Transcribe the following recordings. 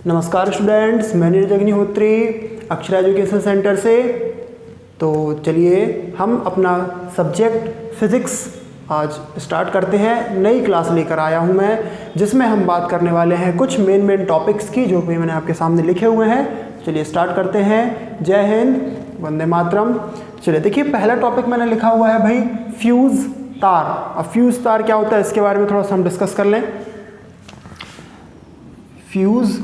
नमस्कार स्टूडेंट्स, मैं Neeraj Agnihotri Akshara education centre से। तो चलिए हम अपना सब्जेक्ट फिज़िक्स आज स्टार्ट करते हैं। नई क्लास लेकर आया हूं मैं, जिसमें हम बात करने वाले हैं कुछ मेन टॉपिक्स की, जो भी मैंने आपके सामने लिखे हुए हैं। चलिए स्टार्ट करते हैं। जय हिंद, वंदे मातरम। चलिए देखिए, पहला टॉपिक मैंने लिखा हुआ है भाई फ्यूज़ तार। अब फ्यूज़ तार क्या होता है, इसके बारे में थोड़ा सा हम डिस्कस कर लें। फ्यूज़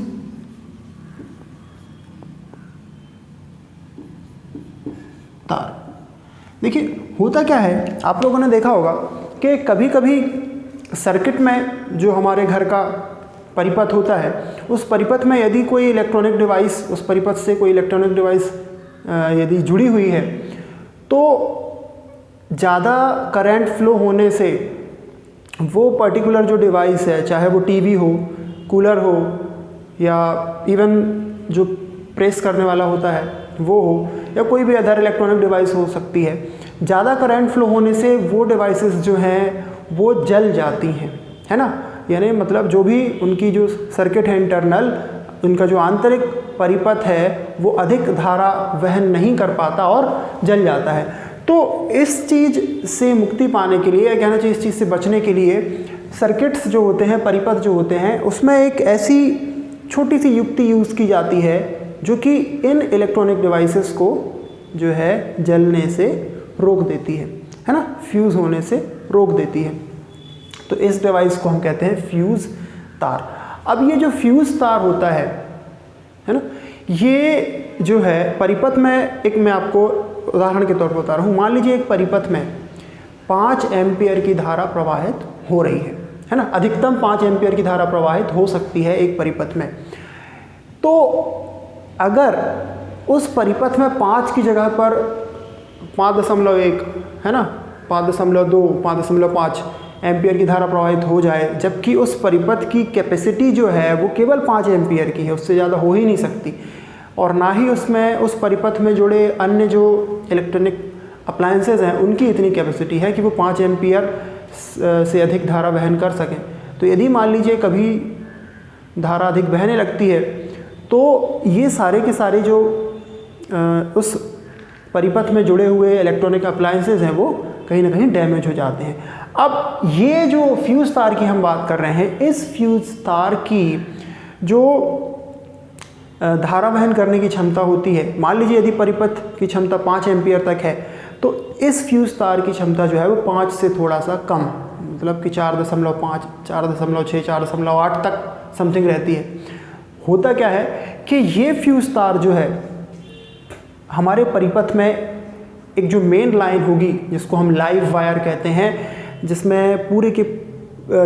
तार, देखिए होता क्या है, आप लोगों ने देखा होगा कि कभी कभी सर्किट में जो हमारे घर का परिपथ होता है, उस परिपथ में यदि कोई इलेक्ट्रॉनिक डिवाइस, उस परिपथ से कोई इलेक्ट्रॉनिक डिवाइस यदि जुड़ी हुई है, तो ज़्यादा करंट फ्लो होने से वो पर्टिकुलर जो डिवाइस है, चाहे वो टीवी हो, कूलर हो, या इवन जो प्रेस करने वाला होता है वो हो, या कोई भी अदर इलेक्ट्रॉनिक डिवाइस हो सकती है, ज़्यादा करंट फ्लो होने से वो डिवाइसेस जो हैं वो जल जाती हैं, है ना। यानी मतलब जो भी उनकी जो सर्किट है इंटरनल, उनका जो आंतरिक परिपथ है वो अधिक धारा वहन नहीं कर पाता और जल जाता है। तो इस चीज़ से मुक्ति पाने के लिए, कहना चाहिए इस चीज़ से बचने के लिए, सर्किट्स जो होते हैं, परिपथ जो होते हैं, उसमें एक ऐसी छोटी सी युक्ति यूज़ की जाती है जो कि इन इलेक्ट्रॉनिक डिवाइसेस को जो है जलने से रोक देती है ना, फ्यूज़ होने से रोक देती है। तो इस डिवाइस को हम कहते हैं फ्यूज़ तार। अब ये जो फ्यूज़ तार होता है ना, ये जो है परिपथ में, एक मैं आपको उदाहरण के तौर पर बता रहा हूँ। मान लीजिए एक परिपथ में 5 एम्पियर की धारा प्रवाहित हो रही है ना, अधिकतम 5 एम्पियर की धारा प्रवाहित हो सकती है एक परिपथ में। तो अगर उस परिपथ में 5 की जगह पर 5.1 है ना, 5.2, 5.5 एम्पियर की धारा प्रवाहित हो जाए, जबकि उस परिपथ की कैपेसिटी जो है वो केवल 5 एम्पियर की है, उससे ज़्यादा हो ही नहीं सकती, और ना ही उसमें उस परिपथ में जुड़े अन्य जो इलेक्ट्रॉनिक अप्लायंसेज हैं उनकी इतनी कैपेसिटी है कि वो 5 एम्पियर से अधिक धारा वहन कर सकें। तो यदि मान लीजिए कभी धारा अधिक बहने लगती है, तो ये सारे के सारे जो उस परिपथ में जुड़े हुए इलेक्ट्रॉनिक अप्लायंसेज हैं वो कहीं ना कहीं डैमेज हो जाते हैं। अब ये जो फ्यूज़ तार की हम बात कर रहे हैं, इस फ्यूज़ तार की जो धारा वहन करने की क्षमता होती है, मान लीजिए यदि परिपथ की क्षमता 5 एम्पियर तक है, तो इस फ्यूज़ तार की क्षमता जो है वो 5 से थोड़ा सा कम, मतलब कि 4.5, 4.6, 4.8 तक समथिंग रहती है। होता क्या है कि ये फ्यूज़ तार जो है हमारे परिपथ में एक जो मेन लाइन होगी, जिसको हम लाइव वायर कहते हैं, जिसमें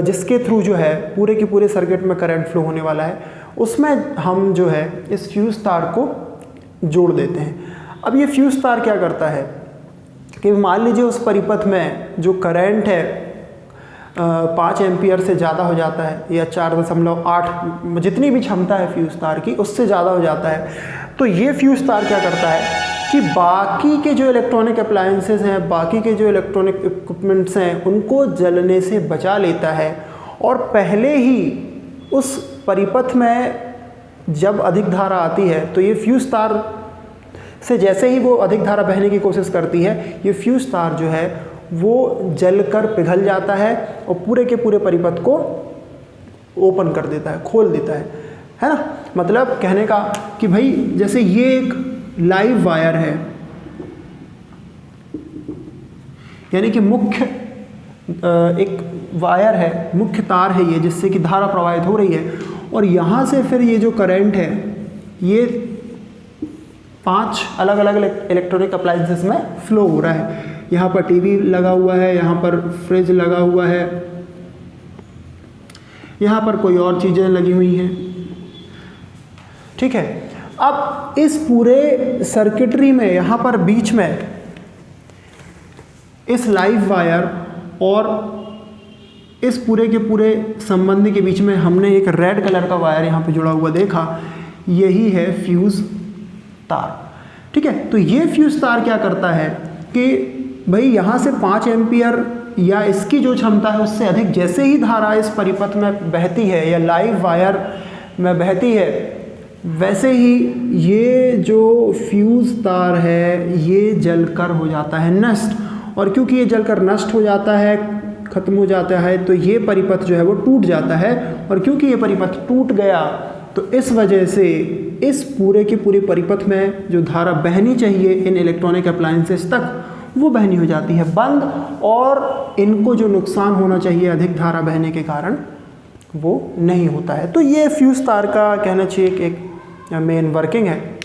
जिसके थ्रू जो है पूरे के पूरे सर्किट में करंट फ्लो होने वाला है, उसमें हम जो है इस फ्यूज़ तार को जोड़ देते हैं। अब ये फ्यूज़ तार क्या करता है कि मान लीजिए उस परिपथ में जो करंट है 5 एम्पियर से ज़्यादा हो जाता है, या 4.8, जितनी भी क्षमता है फ्यूज़ तार की उससे ज़्यादा हो जाता है, तो ये फ्यूज़ तार क्या करता है कि बाकी के जो इलेक्ट्रॉनिक अप्लायंसेस हैं, बाकी के जो इलेक्ट्रॉनिक इक्विपमेंट्स हैं, उनको जलने से बचा लेता है। और पहले ही उस परिपथ में जब अधिक धारा आती है, तो ये फ्यूज़ तार से जैसे ही वो अधिक धारा बहने की कोशिश करती है, ये फ्यूज़ तार जो है वो जलकर पिघल जाता है और पूरे के पूरे परिपथ को ओपन कर देता है, खोल देता है ना। मतलब कहने का कि भाई जैसे ये एक लाइव वायर है, यानी कि मुख्य एक वायर है, मुख्य तार है ये, जिससे कि धारा प्रवाहित हो रही है, और यहाँ से फिर ये जो करंट है ये 5 अलग अलग इलेक्ट्रॉनिक अप्लायंसेस में फ्लो हो रहा है। यहाँ पर टीवी लगा हुआ है, यहाँ पर फ्रिज लगा हुआ है, यहाँ पर कोई और चीज़ें लगी हुई हैं, ठीक है। अब इस पूरे सर्किटरी में यहाँ पर बीच में इस लाइव वायर और इस पूरे के पूरे संबंधी के बीच में हमने एक रेड कलर का वायर यहाँ पे जुड़ा हुआ देखा, यही है फ्यूज़ तार, ठीक है। तो ये फ्यूज़ तार क्या करता है कि भाई यहाँ से 5 एम्पियर या इसकी जो क्षमता है उससे अधिक जैसे ही धारा इस परिपथ में बहती है या लाइव वायर में बहती है, वैसे ही ये जो फ्यूज़ तार है ये जलकर हो जाता है नष्ट, और क्योंकि ये जलकर नष्ट हो जाता है, ख़त्म हो जाता है, तो ये परिपथ जो है वो टूट जाता है। और क्योंकि ये परिपथ टूट गया तो इस वजह से इस पूरे के पूरे परिपथ में जो धारा बहनी चाहिए इन इलेक्ट्रॉनिक अप्लायंसेस तक, वो बहनी हो जाती है बंद, और इनको जो नुकसान होना चाहिए अधिक धारा बहने के कारण वो नहीं होता है। तो ये फ्यूज़ तार का कहना चाहिए कि एक मेन वर्किंग है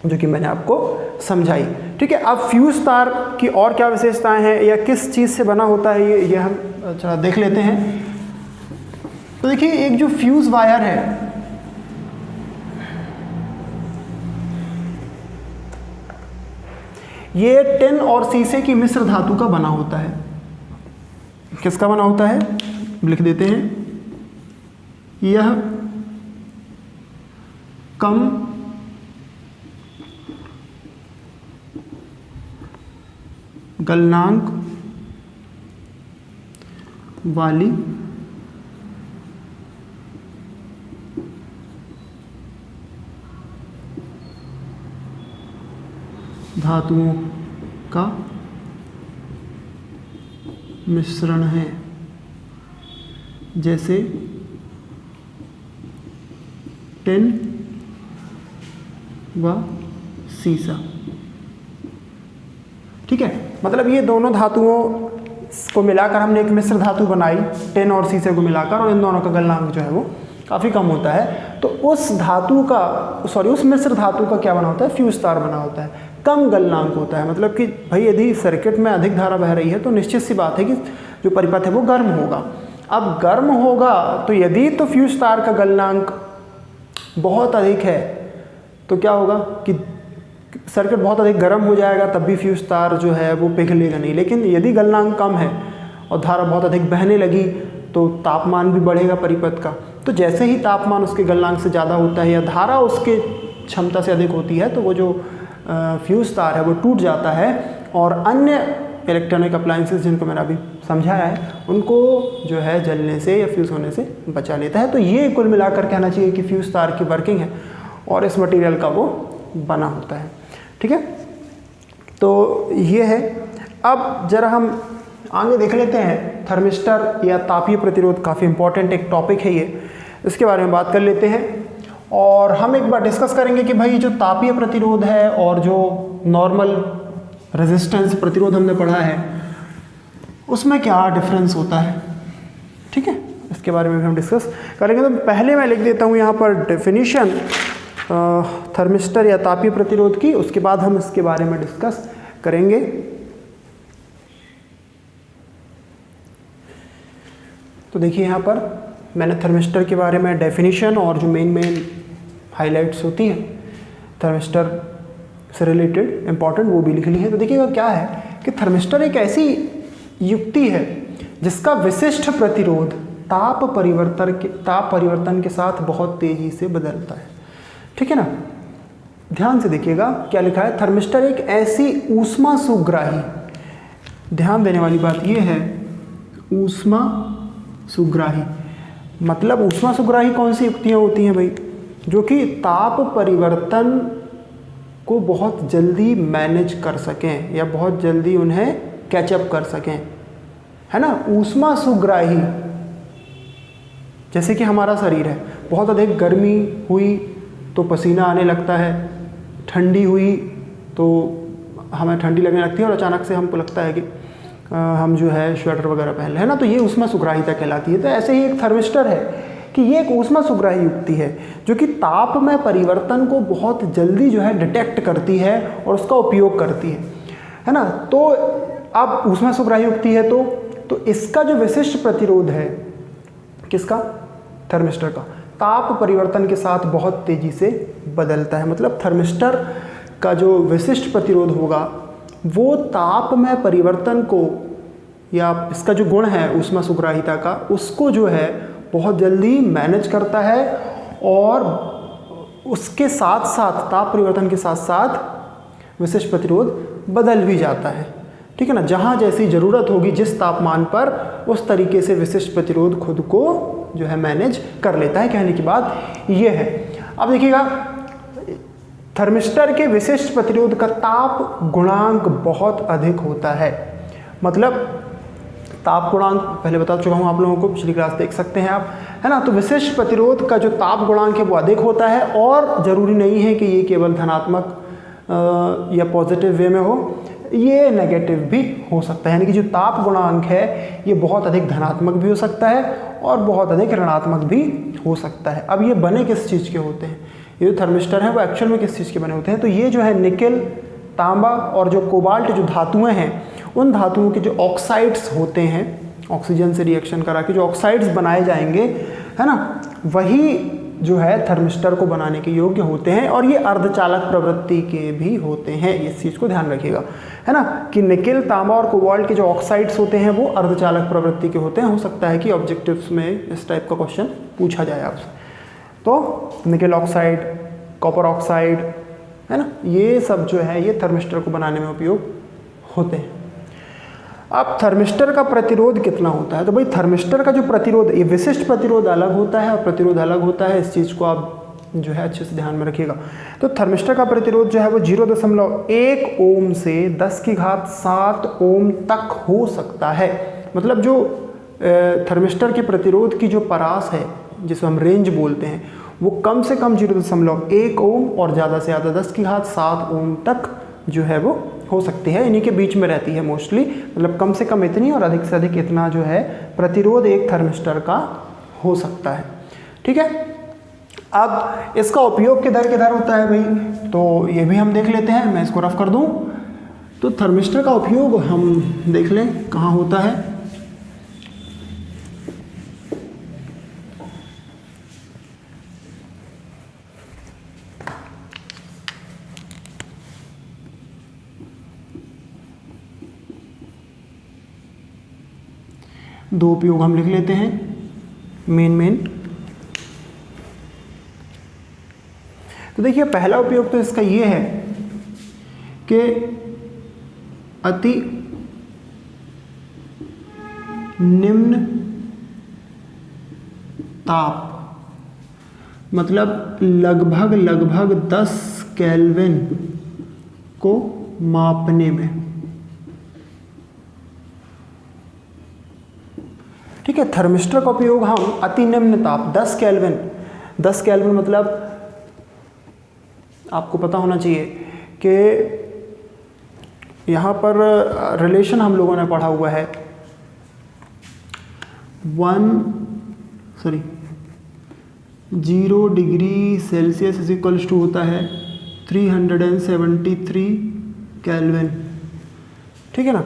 जो कि मैंने आपको समझाई। ठीक है, अब फ्यूज़ तार की और क्या विशेषताएं हैं या किस चीज़ से बना होता है ये हम चला देख लेते हैं। तो देखिए, एक जो फ्यूज़ वायर है ये टिन और शीशे की मिश्र धातु का बना होता है। किसका बना होता है लिख देते हैं। यह कम गलनांक वाली धातुओं का मिश्रण है, जैसे टिन व सीसा। ठीक है, मतलब ये दोनों धातुओं को मिलाकर हमने एक मिश्र धातु बनाई, टिन और शीशे को मिलाकर, और इन दोनों का गलनांक जो है वो काफ़ी कम होता है। तो उस धातु का उस मिश्र धातु का क्या बना होता है, फ्यूज़ तार बना होता है। कम गलनांक होता है, मतलब कि भाई यदि सर्किट में अधिक धारा बह रही है तो निश्चित सी बात है कि जो परिपथ है वो गर्म होगा। अब गर्म होगा तो यदि तो फ्यूज़ तार का गलनांक बहुत अधिक है तो क्या होगा कि सर्किट बहुत अधिक गर्म हो जाएगा, तब भी फ्यूज़ तार जो है वो पिघलेगा नहीं। लेकिन यदि गलनांक कम है और धारा बहुत अधिक बहने लगी तो तापमान भी बढ़ेगा परिपथ का। तो जैसे ही तापमान उसके गलनांक से ज़्यादा होता है या धारा उसके क्षमता से अधिक होती है तो वो जो फ्यूज़ तार है वो टूट जाता है, और अन्य इलेक्ट्रॉनिक अप्लायंसेस जिनको मैंने अभी समझाया है उनको जो है जलने से या फ्यूज़ होने से बचा लेता है। तो ये कुल मिलाकर कहना चाहिए कि फ्यूज़ तार की वर्किंग है और इस मटेरियल का वो बना होता है। ठीक है, तो ये है। अब जरा हम आगे देख लेते हैं, थर्मिस्टर या तापीय प्रतिरोध, काफ़ी इंपॉर्टेंट एक टॉपिक है ये, इसके बारे में बात कर लेते हैं। और हम एक बार डिस्कस करेंगे कि भाई जो तापीय प्रतिरोध है और जो नॉर्मल रेजिस्टेंस प्रतिरोध हमने पढ़ा है उसमें क्या डिफरेंस होता है। ठीक है, इसके बारे में भी हम डिस्कस करेंगे। तो पहले मैं लिख देता हूँ यहाँ पर डेफिनेशन थर्मिस्टर या तापीय प्रतिरोध की, उसके बाद हम इसके बारे में डिस्कस करेंगे। तो देखिए यहाँ पर मैंने थर्मिस्टर के बारे में डेफिनेशन और जो मेन हाइलाइट्स होती हैं थर्मिस्टर से रिलेटेड इंपॉर्टेंट वो भी लिख ली है। तो देखिएगा क्या है कि थर्मिस्टर एक ऐसी युक्ति है जिसका विशिष्ट प्रतिरोध ताप परिवर्तन के साथ बहुत तेजी से बदलता है। ठीक है ना, ध्यान से देखिएगा क्या लिखा है, थर्मिस्टर एक ऐसी ऊष्मा सुग्राही, ध्यान देने वाली बात यह है ऊष्मा सुग्राही, मतलब ऊष्मा सुग्राही कौन सी युक्तियाँ होती हैं भाई, जो कि ताप परिवर्तन को बहुत जल्दी मैनेज कर सकें या बहुत जल्दी उन्हें कैचअप कर सकें, है ना। ऊष्मा सुग्राही जैसे कि हमारा शरीर है, बहुत अधिक गर्मी हुई तो पसीना आने लगता है, ठंडी हुई तो हमें ठंडी लगने लगती है और अचानक से हमको लगता है कि हम जो है स्वेटर वगैरह पहन लें, है ना। तो ये ऊष्मा सुग्राहिता कहलाती है। तो ऐसे ही एक थर्मिस्टर है कि ये एक ऊष्मा सुग्राही युक्ति है जो कि ताप में परिवर्तन को बहुत जल्दी जो है डिटेक्ट करती है और उसका उपयोग करती है ना। तो अब ऊष्मा सुग्राही युक्ति है तो इसका जो विशिष्ट प्रतिरोध है किसका, थर्मिस्टर का, ताप परिवर्तन के साथ बहुत तेजी से बदलता है। मतलब थर्मिस्टर का जो विशिष्ट प्रतिरोध होगा वो ताप में परिवर्तन को या इसका जो गुण है ऊष्मा सुग्राहिता का उसको जो है बहुत जल्दी मैनेज करता है और उसके साथ साथ ताप परिवर्तन के साथ साथ विशिष्ट प्रतिरोध बदल भी जाता है। ठीक है ना, जहाँ जैसी ज़रूरत होगी जिस तापमान पर उस तरीके से विशिष्ट प्रतिरोध खुद को जो है मैनेज कर लेता है। कहने की बात ये है। अब देखिएगा, थर्मिस्टर के विशिष्ट प्रतिरोध का ताप गुणांक बहुत अधिक होता है। मतलब ताप गुणांक पहले बता चुका हूँ आप लोगों को, पिछली क्लास देख सकते हैं आप, है ना। तो विशिष्ट प्रतिरोध का जो ताप गुणांक है वो अधिक होता है, और ज़रूरी नहीं है कि ये केवल धनात्मक या पॉजिटिव वे में हो, ये नेगेटिव भी हो सकता है। यानी कि जो ताप गुणांक है ये बहुत अधिक धनात्मक भी हो सकता है और बहुत अधिक ऋणात्मक भी हो सकता है। अब ये बने किस चीज़ के होते हैं, ये जो थर्मिस्टर हैं वो एक्चुअल में किस चीज़ के बने होते हैं, तो ये जो है निकेल, तांबा और जो कोबाल्ट जो धातुएं हैं, उन धातुओं के जो ऑक्साइड्स होते हैं, ऑक्सीजन से रिएक्शन करा के जो ऑक्साइड्स बनाए जाएंगे, है ना, वही जो है थर्मिस्टर को बनाने के योग्य होते हैं, और ये अर्धचालक प्रवृत्ति के भी होते हैं। इस चीज़ को ध्यान रखिएगा, है ना, कि निकेल, तांबा और कोबाल्ट के जो ऑक्साइड्स होते हैं वो अर्धचालक प्रवृत्ति के होते हैं। हो सकता है कि ऑब्जेक्टिव्स में इस टाइप का क्वेश्चन पूछा जाए आपसे। तो निकेल ऑक्साइड, कॉपर ऑक्साइड, है ना, ये सब जो है ये थर्मिस्टर को बनाने में उपयोग होते हैं। अब थर्मिस्टर का प्रतिरोध कितना होता है, तो भाई थर्मिस्टर का जो प्रतिरोध, ये विशिष्ट प्रतिरोध अलग होता है और प्रतिरोध अलग होता है। इस चीज़ को आप जो है अच्छे से ध्यान में रखिएगा। तो थर्मिस्टर का प्रतिरोध जो है वो 0.1 ओम से 10⁷ ओम तक हो सकता है। मतलब जो थर्मिस्टर के प्रतिरोध की जो परास है, जिसे हम रेंज बोलते हैं, वो कम से कम 0.1 ओम और ज़्यादा से ज़्यादा 10⁷ ओम तक जो है वो हो सकती है। इन्हीं के बीच में रहती है मोस्टली, मतलब कम से कम इतनी और अधिक से अधिक इतना जो है प्रतिरोध एक थर्मिस्टर का हो सकता है। ठीक है, अब इसका उपयोग किधर होता है भाई, तो ये भी हम देख लेते हैं। मैं इसको रफ कर दूं, तो थर्मिस्टर का उपयोग हम देख लें कहाँ होता है। दो उपयोग हम लिख लेते हैं मेन। तो देखिए पहला उपयोग तो इसका ये है कि अति निम्न ताप, मतलब लगभग 10 केल्विन को मापने में। ठीक है, थर्मिस्टर का उपयोग हम अति निम्न ताप 10 केल्विन मतलब आपको पता होना चाहिए कि यहाँ पर रिलेशन हम लोगों ने पढ़ा हुआ है 0 degree Celsius is equals to होता है 373 केल्विन। ठीक है ना,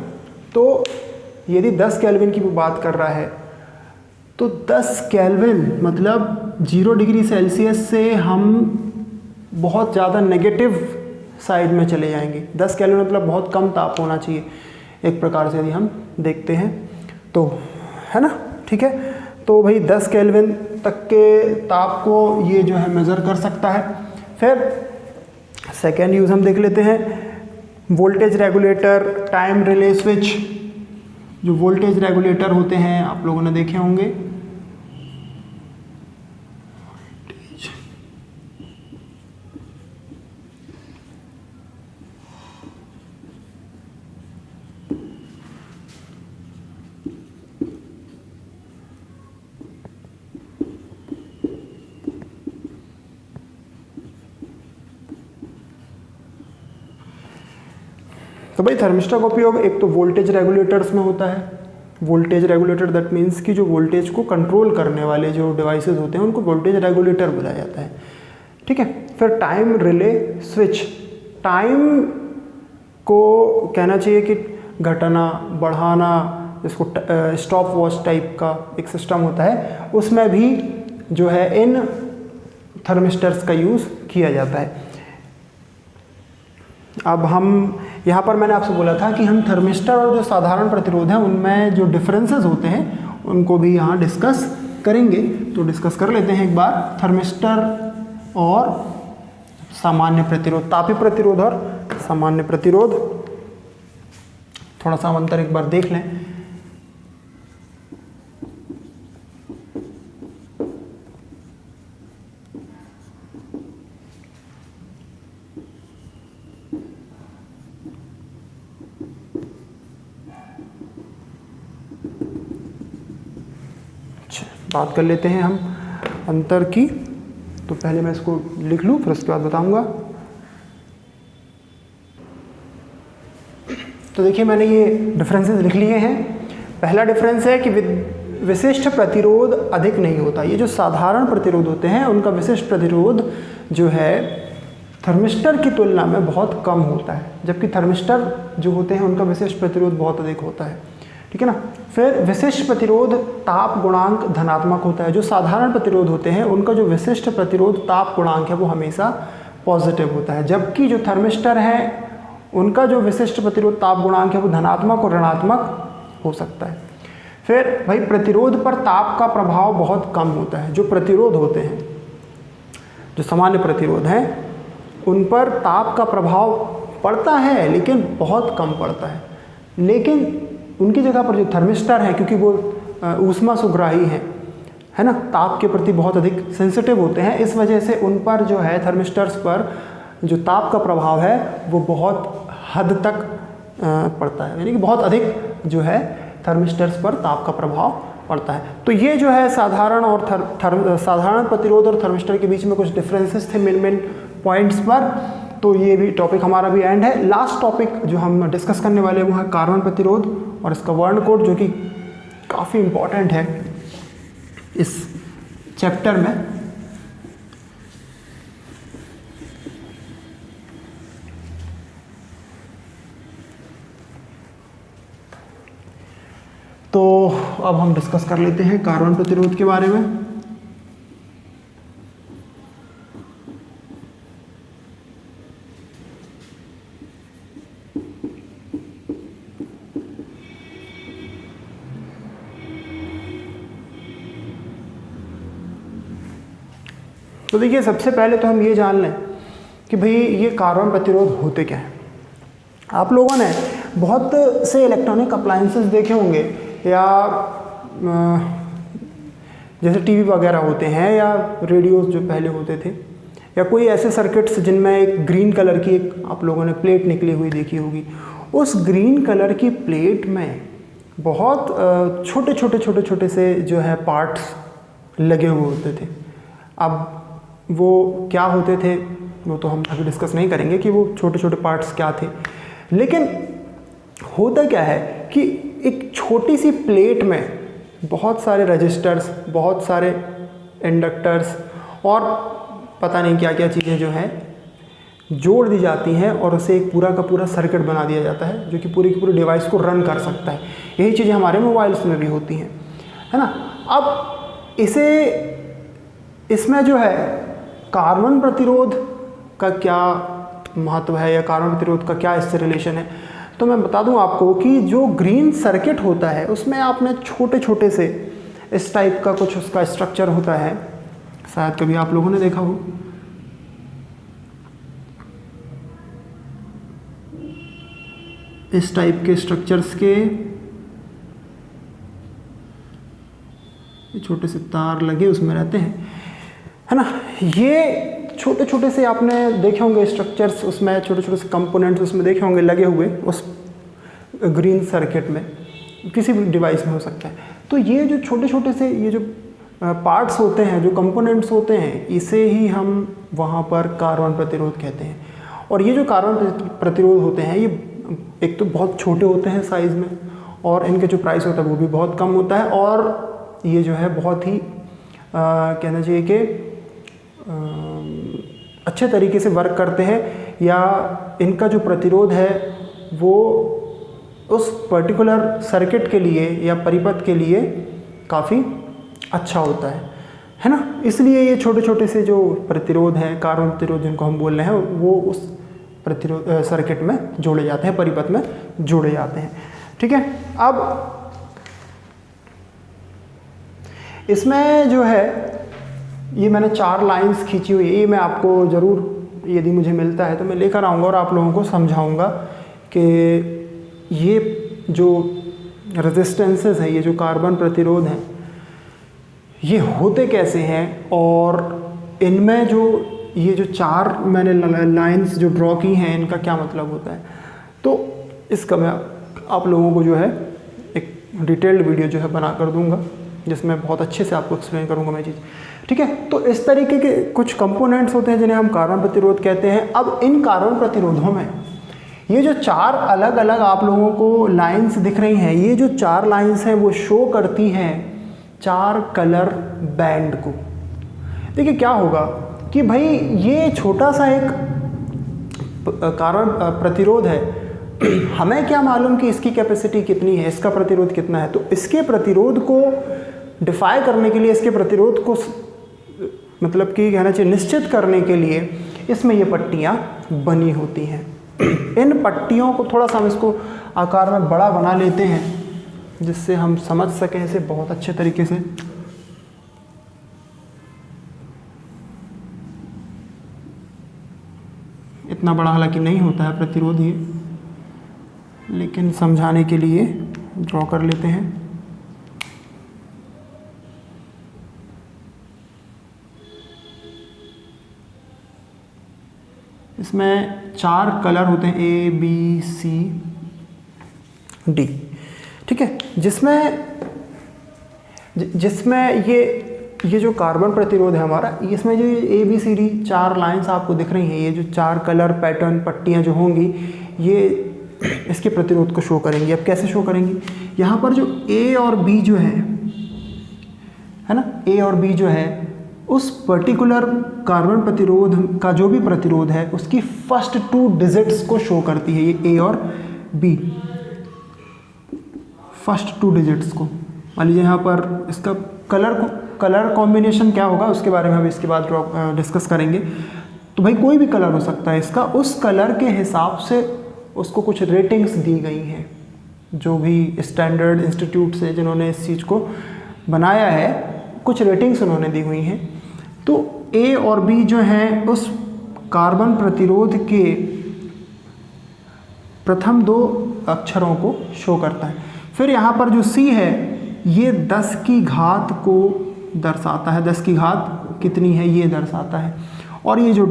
तो यदि 10 केल्विन की वो बात कर रहा है तो 10 केल्विन मतलब 0 डिग्री सेल्सियस से हम बहुत ज़्यादा नेगेटिव साइड में चले जाएंगे। 10 केल्विन मतलब बहुत कम ताप होना चाहिए एक प्रकार से, यदि हम देखते हैं तो, है ना। ठीक है, तो भाई 10 केल्विन तक के ताप को ये जो है मेज़र कर सकता है। फिर सेकेंड यूज़ हम देख लेते हैं, voltage regulator, time relay switch. जो वोल्टेज रेगुलेटर होते हैं आप लोगों ने देखे होंगे, तो भाई थर्मिस्टर का उपयोग एक तो वोल्टेज रेगुलेटर्स में होता है। वोल्टेज रेगुलेटर दैट मीन्स कि जो वोल्टेज को कंट्रोल करने वाले जो डिवाइसेस होते हैं उनको वोल्टेज रेगुलेटर बोला जाता है। ठीक है, फिर टाइम रिले स्विच, टाइम को कहना चाहिए कि घटाना बढ़ाना, जिसको स्टॉप वॉच टाइप का एक सिस्टम होता है, उसमें भी जो है इन थर्मिस्टर्स का यूज़ किया जाता है। अब हम यहाँ पर मैंने आपसे बोला था कि हम थर्मिस्टर और जो साधारण प्रतिरोध हैं उनमें जो डिफरेंसेस होते हैं उनको भी यहाँ डिस्कस करेंगे। तो डिस्कस कर लेते हैं एक बार, थर्मिस्टर और सामान्य प्रतिरोध, तापीय प्रतिरोध और सामान्य प्रतिरोध। थोड़ा सा अंतर एक बार देख लें। बात कर लेते हैं हम अंतर की। तो पहले मैं इसको लिख लूँ, फिर उसके बाद बताऊँगा। तो देखिए मैंने ये डिफरेंसेस लिख लिए हैं। पहला डिफरेंस है कि विशिष्ट प्रतिरोध अधिक नहीं होता। ये जो साधारण प्रतिरोध होते हैं उनका विशिष्ट प्रतिरोध जो है थर्मिस्टर की तुलना में बहुत कम होता है, जबकि थर्मिस्टर जो होते हैं उनका विशिष्ट प्रतिरोध बहुत अधिक होता है। ठीक है ना। फिर विशिष्ट प्रतिरोध ताप गुणांक धनात्मक होता है। जो साधारण प्रतिरोध होते हैं उनका जो विशिष्ट प्रतिरोध ताप गुणांक है वो हमेशा पॉजिटिव होता है, जबकि जो थर्मिस्टर है उनका जो विशिष्ट प्रतिरोध ताप गुणांक है वो धनात्मक और ऋणात्मक हो सकता है। फिर भाई प्रतिरोध पर ताप का प्रभाव बहुत कम होता है। जो प्रतिरोध होते हैं, जो सामान्य प्रतिरोध हैं, उन पर ताप का प्रभाव पड़ता है लेकिन बहुत कम पड़ता है। लेकिन उनकी जगह पर जो थर्मिस्टर हैं, क्योंकि वो ऊष्मा सुग्राही हैं, है ना, ताप के प्रति बहुत अधिक सेंसिटिव होते हैं, इस वजह से उन पर जो है थर्मिस्टर्स पर जो ताप का प्रभाव है वो बहुत हद तक पड़ता है, यानी कि बहुत अधिक जो है थर्मिस्टर्स पर ताप का प्रभाव पड़ता है। तो ये जो है साधारण और साधारण प्रतिरोध और थर्मिस्टर के बीच में कुछ डिफरेंसेस थे मेन पॉइंट्स पर। तो ये भी टॉपिक हमारा भी एंड है। लास्ट टॉपिक जो हम डिस्कस करने वाले हैं वो है कार्बन प्रतिरोध और इसका वर्ण कोड, जो कि काफ़ी इम्पॉर्टेंट है इस चैप्टर में। तो अब हम डिस्कस कर लेते हैं कार्बन प्रतिरोध के बारे में। तो देखिए सबसे पहले तो हम ये जान लें कि भाई ये कार्बन प्रतिरोध होते क्या हैं। आप लोगों ने बहुत से इलेक्ट्रॉनिक अप्लायंसेस देखे होंगे, या जैसे टीवी वगैरह होते हैं या रेडियोस जो पहले होते थे, या कोई ऐसे सर्किट्स जिनमें एक ग्रीन कलर की एक आप लोगों ने प्लेट निकली हुई देखी होगी। उस ग्रीन कलर की प्लेट में बहुत छोटे से जो है पार्ट्स लगे हुए होते थे। अब वो क्या होते थे वो तो हम अभी डिस्कस नहीं करेंगे कि वो छोटे छोटे पार्ट्स क्या थे, लेकिन होता क्या है कि एक छोटी सी प्लेट में बहुत सारे रजिस्टर्स, बहुत सारे इंडक्टर्स और पता नहीं क्या क्या चीज़ें जो हैं जोड़ दी जाती हैं और उसे एक पूरा का पूरा सर्किट बना दिया जाता है जो कि पूरी की पूरी डिवाइस को रन कर सकता है। यही चीज़ें हमारे मोबाइल्स में भी होती हैं, है ना। अब इसमें जो है कार्बन प्रतिरोध का क्या महत्व है या कार्बन प्रतिरोध का क्या इससे रिलेशन है, तो मैं बता दूं आपको कि जो ग्रीन सर्किट होता है उसमें आपने छोटे छोटे से इस टाइप का कुछ उसका स्ट्रक्चर होता है, शायद कभी आप लोगों ने देखा हो। इस टाइप के स्ट्रक्चर्स के छोटे से तार लगे उसमें रहते हैं, है ना। ये छोटे छोटे से आपने देखे होंगे स्ट्रक्चर्स, उसमें छोटे छोटे से कंपोनेंट्स उसमें देखे होंगे लगे हुए उस ग्रीन सर्किट में, किसी भी डिवाइस में हो सकता है। तो ये जो छोटे छोटे से ये जो पार्ट्स होते हैं, जो कंपोनेंट्स होते हैं, इसे ही हम वहाँ पर कार्बन प्रतिरोध कहते हैं। और ये जो कार्बन प्रतिरोध होते हैं ये एक तो बहुत छोटे होते हैं साइज़ में, और इनके जो प्राइस होता है वो भी बहुत कम होता है, और ये जो है बहुत ही कहना चाहिए कि अच्छे तरीके से वर्क करते हैं, या इनका जो प्रतिरोध है वो उस पर्टिकुलर सर्किट के लिए या परिपथ के लिए काफ़ी अच्छा होता है ना। इसलिए ये छोटे छोटे से जो प्रतिरोध हैं, कार्बन प्रतिरोध जिनको हम बोल रहे हैं, वो उस प्रतिरोध सर्किट में जोड़े जाते हैं, परिपथ में जोड़े जाते हैं। ठीक है। अब इसमें जो है ये मैंने 4 लाइंस खींची हुई है, ये मैं आपको ज़रूर यदि मुझे मिलता है तो मैं लेकर आऊँगा और आप लोगों को समझाऊँगा कि ये जो रेजिस्टेंसेस हैं, ये जो कार्बन प्रतिरोध हैं, ये होते कैसे हैं, और इनमें जो ये जो 4 मैंने लाइंस जो ड्रॉ की हैं इनका क्या मतलब होता है। तो इसका मैं आप लोगों को जो है एक डिटेल्ड वीडियो जो है बना कर दूँगा, जिसमें बहुत अच्छे से आपको एक्सप्लेन करूँगा मैं चीज़, ठीक है। तो इस तरीके के कुछ कंपोनेंट्स होते हैं जिन्हें हम कार्बन प्रतिरोध कहते हैं। अब इन कार्बन प्रतिरोधों में ये जो 4 अलग अलग आप लोगों को लाइंस दिख रही हैं, ये जो 4 लाइंस हैं वो शो करती हैं 4 कलर बैंड को। देखिए क्या होगा कि भाई ये छोटा सा एक कार्बन प्रतिरोध है, हमें क्या मालूम कि इसकी कैपेसिटी कितनी है, इसका प्रतिरोध कितना है। तो इसके प्रतिरोध को डिफाई करने के लिए, इसके प्रतिरोध को मतलब कि कहना चाहिए निश्चित करने के लिए इसमें ये पट्टियाँ बनी होती हैं। इन पट्टियों को थोड़ा सा हम इसको आकार में बड़ा बना लेते हैं जिससे हम समझ सकें इसे बहुत अच्छे तरीके से। इतना बड़ा हालांकि नहीं होता है प्रतिरोध ये, लेकिन समझाने के लिए ड्रॉ कर लेते हैं। इसमें 4 कलर होते हैं A B C D, ठीक है। जिसमें ये जो कार्बन प्रतिरोध है हमारा, इसमें जो A B C D 4 lines आपको दिख रही हैं, ये जो 4 कलर पैटर्न पट्टियाँ जो होंगी ये इसके प्रतिरोध को शो करेंगी। अब कैसे शो करेंगी, यहाँ पर जो A और B जो है ना, A और B जो है उस पर्टिकुलर कार्बन प्रतिरोध का जो भी प्रतिरोध है उसकी फर्स्ट 2 डिजिट्स को शो करती है, ये A और B फर्स्ट 2 डिजिट्स को। मान लीजिए यहाँ पर इसका कलर कॉम्बिनेशन क्या होगा उसके बारे में हम इसके बाद डिस्कस करेंगे। तो भाई कोई भी कलर हो सकता है इसका, उस कलर के हिसाब से उसको कुछ रेटिंग्स दी गई हैं, जो भी स्टैंडर्ड इंस्टीट्यूट से जिन्होंने इस चीज़ को बनाया है कुछ रेटिंग्स उन्होंने दी हुई हैं। तो A और B जो हैं उस कार्बन प्रतिरोध के प्रथम 2 अक्षरों को शो करता है। फिर यहाँ पर जो C है ये 10 की घात को दर्शाता है, 10 की घात कितनी है ये दर्शाता है। और ये जो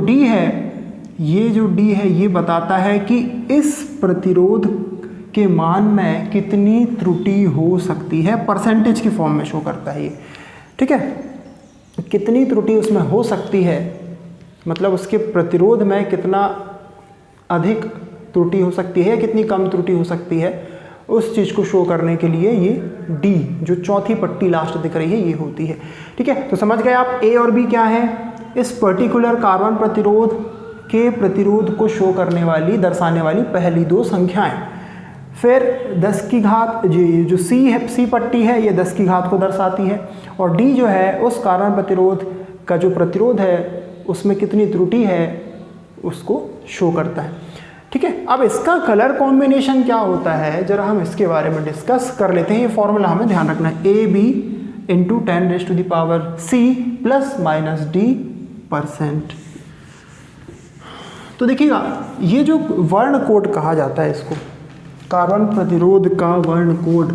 D है ये बताता है कि इस प्रतिरोध के मान में कितनी त्रुटि हो सकती है, परसेंटेज की फॉर्म में शो करता है ये, ठीक है। कितनी त्रुटि उसमें हो सकती है, मतलब उसके प्रतिरोध में कितना अधिक त्रुटि हो सकती है, कितनी कम त्रुटि हो सकती है, उस चीज़ को शो करने के लिए ये D जो चौथी पट्टी लास्ट दिख रही है ये होती है, ठीक है। तो समझ गए आप A और B क्या है, इस पर्टिकुलर कार्बन प्रतिरोध के प्रतिरोध को शो करने वाली दर्शाने वाली पहली 2 संख्याएं। फिर 10 की घात जो C पट्टी है ये 10 की घात को दर्शाती है, और D जो है उस कार्बन प्रतिरोध का जो प्रतिरोध है उसमें कितनी त्रुटि है उसको शो करता है, ठीक है। अब इसका कलर कॉम्बिनेशन क्या होता है जरा हम इसके बारे में डिस्कस कर लेते हैं। ये फॉर्मूला हमें ध्यान रखना है, AB × 10⁻⁶ ±D%। तो देखिएगा ये जो वर्ण कोड कहा जाता है इसको, कार्बन प्रतिरोध का वर्ण कोड,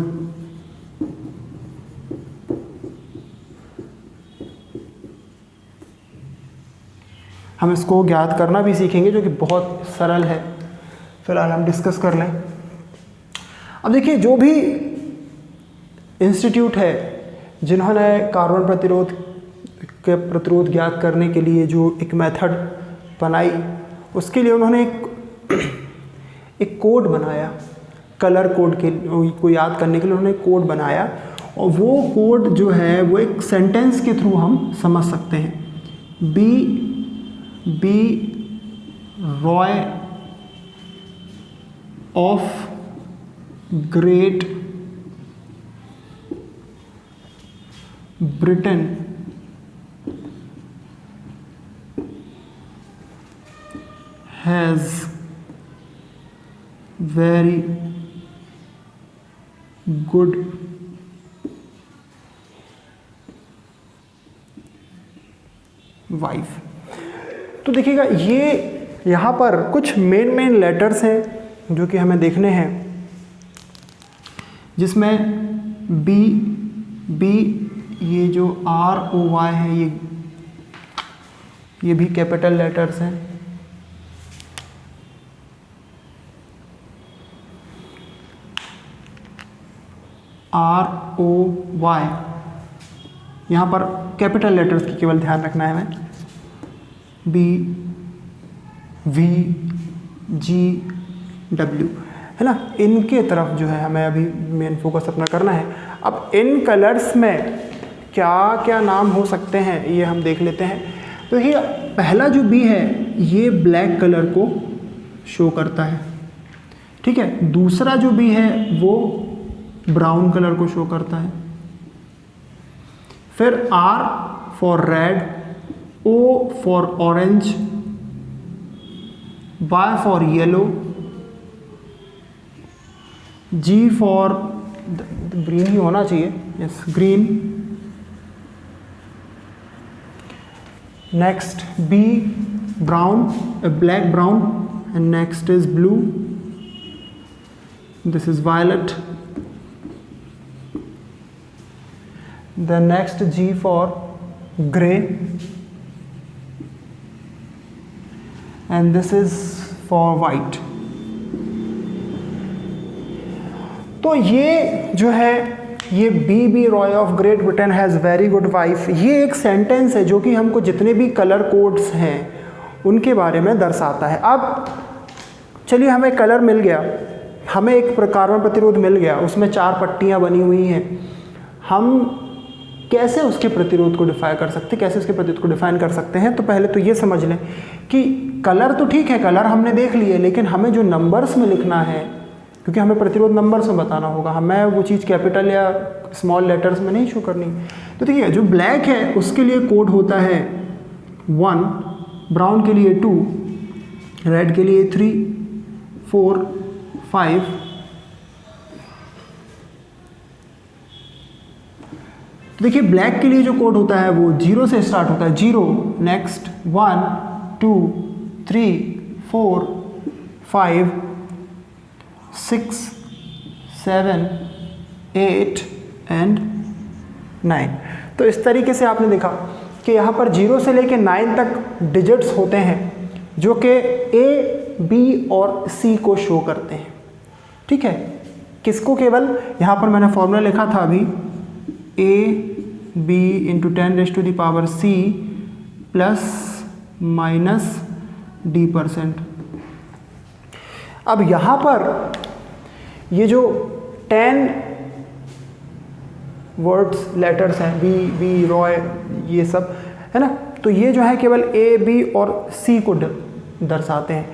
हम इसको ज्ञात करना भी सीखेंगे जो कि बहुत सरल है, फिलहाल हम डिस्कस कर लें। अब देखिए जो भी इंस्टीट्यूट है जिन्होंने कार्बन प्रतिरोध के प्रतिरोध ज्ञात करने के लिए जो एक मेथड बनाई, उसके लिए उन्होंने एक कोड बनाया, कलर कोड को याद करने के लिए उन्होंने कोड बनाया, और वो कोड जो है वो एक सेंटेंस के थ्रू हम समझ सकते हैं। B Roy of Great Britain has very good wife। तो देखिएगा ये यहाँ पर कुछ मेन लेटर्स हैं जो कि हमें देखने हैं, जिसमें बी ये जो ROY है ये भी कैपिटल लेटर्स हैं। ROY यहाँ पर कैपिटल लेटर्स की केवल ध्यान रखना है हमें, B, V, G, W, है ना, इनके तरफ जो है हमें अभी मेन फोकस अपना करना है। अब इन कलर्स में क्या क्या नाम हो सकते हैं ये हम देख लेते हैं। तो ये पहला जो B है ये ब्लैक कलर को शो करता है, ठीक है। दूसरा जो B है वो ब्राउन कलर को शो करता है। फिर R for red, O for orange, Y for yellow, G for green ही होना चाहिए, yes green. Next B brown, black brown, and next is blue, this is violet, the next G for gray, and this is for white। तो ये जो है ये B Roy of Great Britain has very good wife, ये एक sentence है जो कि हमको जितने भी कलर कोड्स हैं उनके बारे में दर्शाता है। अब चलिए हमें कलर मिल गया, हमें एक कार्बन प्रतिरोध मिल गया, उसमें 4 पट्टियां बनी हुई हैं। हम कैसे उसके प्रतिरोध को डिफाइन कर सकते हैं, कैसे उसके प्रतिरोध को डिफाइन कर सकते हैं? तो पहले तो ये समझ लें कि कलर तो ठीक है, कलर हमने देख लिए, लेकिन हमें जो नंबर्स में लिखना है, क्योंकि हमें प्रतिरोध नंबर्स में बताना होगा, हमें वो चीज़ कैपिटल या स्मॉल लेटर्स में नहीं शो करनी। तो देखिए जो ब्लैक है उसके लिए कोड होता है 1, ब्राउन के लिए 2, रेड के लिए 3, 4, 5, तो देखिए ब्लैक के लिए जो कोड होता है वो 0 से स्टार्ट होता है, 0, नेक्स्ट 1, 2, 3, 4, 5, 6, 7, 8 एंड 9। तो इस तरीके से आपने देखा कि यहाँ पर 0 से लेके 9 तक डिजिट्स होते हैं जो कि A, B और C को शो करते हैं, ठीक है। किसको? केवल यहाँ पर मैंने फॉर्मूला लिखा था अभी, A B into 10⁻⁶ plus minus D%। अब यहाँ पर ये जो 10 वर्ड्स लेटर्स हैं, B रॉय, ये सब है ना, तो ये जो है केवल A B और C को दर्शाते हैं।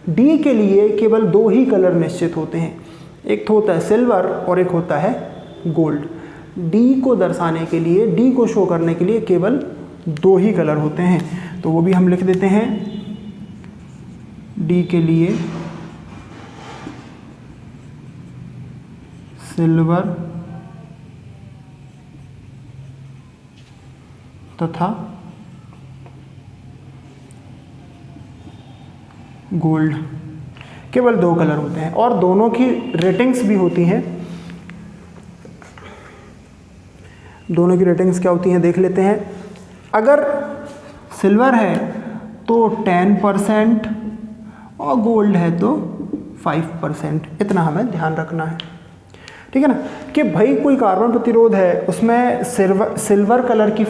D के लिए केवल 2 ही कलर निश्चित होते हैं, एक तो होता है सिल्वर और एक होता है गोल्ड। D को दर्शाने के लिए, D को शो करने के लिए केवल 2 ही कलर होते हैं, तो वो भी हम लिख देते हैं। D के लिए सिल्वर तथा गोल्ड, केवल 2 कलर होते हैं और दोनों की रेटिंग्स भी होती हैं। दोनों की रेटिंग्स क्या होती हैं देख लेते हैं। अगर सिल्वर है तो 10% और गोल्ड है तो 5%, इतना हमें ध्यान रखना है, ठीक है ना। कि भाई कोई कार्बन प्रतिरोध है उसमें सिल्वर कलर की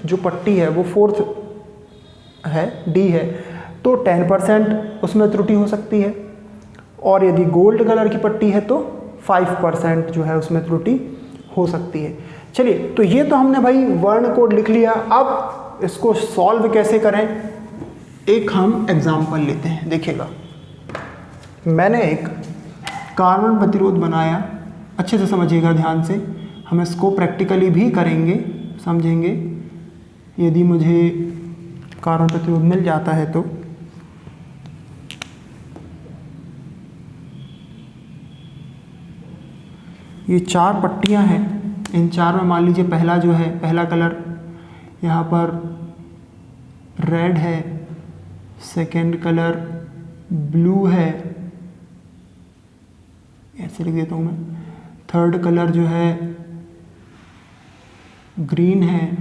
जो पट्टी है वो 4th है, D है, तो 10% उसमें त्रुटि हो सकती है, और यदि गोल्ड कलर की पट्टी है तो 5% जो है उसमें त्रुटि हो सकती है। चलिए, तो ये तो हमने भाई वर्ण कोड लिख लिया। अब इसको सॉल्व कैसे करें, एक हम एग्जाम्पल लेते हैं। देखिएगा, मैंने एक कार्बन प्रतिरोध बनाया, अच्छे से समझिएगा ध्यान से, हम इसको प्रैक्टिकली भी करेंगे, समझेंगे। यदि मुझे कार्बन प्रतिरोध मिल जाता है तो ये 4 पट्टियां हैं, इन 4 में मान लीजिए पहला जो है, पहला कलर यहाँ पर रेड है, सेकंड कलर ब्लू है, ऐसे लिख देता हूँ मैं, थर्ड कलर जो है ग्रीन है,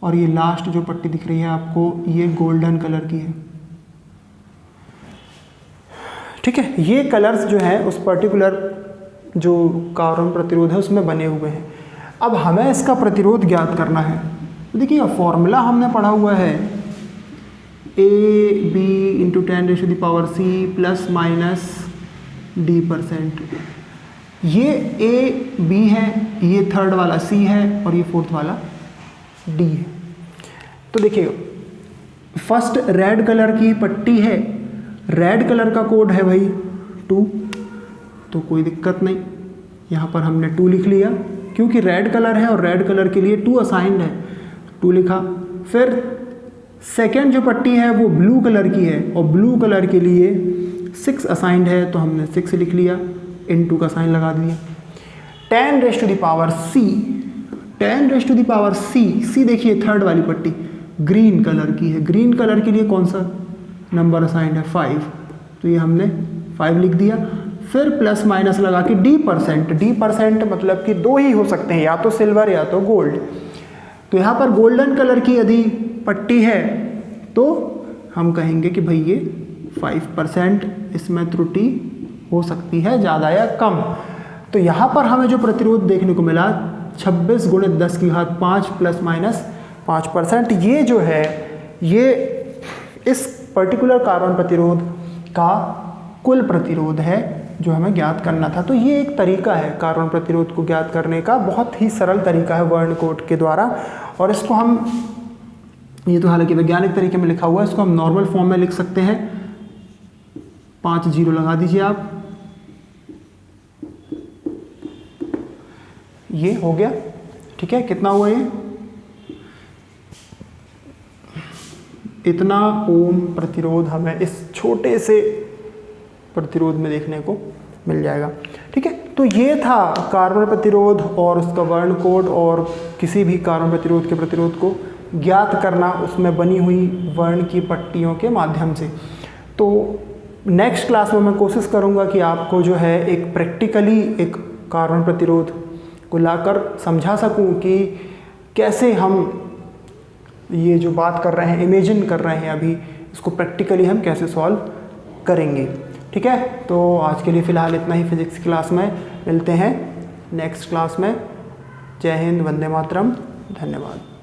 और ये लास्ट जो पट्टी दिख रही है आपको ये गोल्डन कलर की है, ठीक है। ये कलर्स जो हैं उस पर्टिकुलर जो कार्बन प्रतिरोध है उसमें बने हुए हैं। अब हमें इसका प्रतिरोध ज्ञात करना है। तो देखिए फॉर्मूला हमने पढ़ा हुआ है AB × 10⁻⁶ प्लस माइनस d%। ये AB है, ये थर्ड वाला C है और ये फोर्थ वाला D है। तो देखिएगा फर्स्ट रेड कलर की पट्टी है, रेड कलर का कोड है भाई 2, तो कोई दिक्कत नहीं, यहाँ पर हमने 2 लिख लिया क्योंकि रेड कलर है और रेड कलर के लिए 2 असाइंड है, 2 लिखा। फिर सेकेंड जो पट्टी है वो ब्लू कलर की है और ब्लू कलर के लिए 6 असाइंड है, तो हमने 6 लिख लिया, इन 2 का साइन लगा दिया। 10⁻⁶, 10⁻⁶, C देखिए थर्ड वाली पट्टी ग्रीन कलर की है, ग्रीन कलर के लिए कौन सा नंबर असाइंड है 5, तो ये हमने 5 लिख दिया। फिर प्लस माइनस लगा के d% मतलब कि 2 ही हो सकते हैं, या तो सिल्वर या तो गोल्ड। तो यहाँ पर गोल्डन कलर की यदि पट्टी है तो हम कहेंगे कि भाई ये 5% इसमें त्रुटि हो सकती है, ज़्यादा या कम। तो यहाँ पर हमें जो प्रतिरोध देखने को मिला 26 × 10⁵ प्लस माइनस 5%, ये जो है ये इस पर्टिकुलर कार्बन प्रतिरोध का कुल प्रतिरोध है जो हमें ज्ञात करना था। तो ये एक तरीका है कार्बन प्रतिरोध को ज्ञात करने का, बहुत ही सरल तरीका है वर्ण कोड के द्वारा। और इसको हम, ये तो हालांकि वैज्ञानिक तरीके में लिखा हुआ है, इसको हम नॉर्मल फॉर्म में लिख सकते हैं। 5 0 लगा दीजिए आप, ये हो गया। ठीक है, कितना हुआ ये? इतना ओम प्रतिरोध हमें इस छोटे से प्रतिरोध में देखने को मिल जाएगा। ठीक है, तो ये था कार्बन प्रतिरोध और उसका वर्ण कोड, और किसी भी कार्बन प्रतिरोध के प्रतिरोध को ज्ञात करना उसमें बनी हुई वर्ण की पट्टियों के माध्यम से। तो नेक्स्ट क्लास में मैं कोशिश करूंगा कि आपको जो है एक प्रैक्टिकली एक कार्बन प्रतिरोध को लाकर समझा सकूं कि कैसे हम ये जो बात कर रहे हैं, इमेजिन कर रहे हैं अभी, इसको प्रैक्टिकली हम कैसे सॉल्व करेंगे। ठीक है, तो आज के लिए फ़िलहाल इतना ही फिजिक्स क्लास में, मिलते हैं नेक्स्ट क्लास में। जय हिंद, वंदे मातरम, धन्यवाद।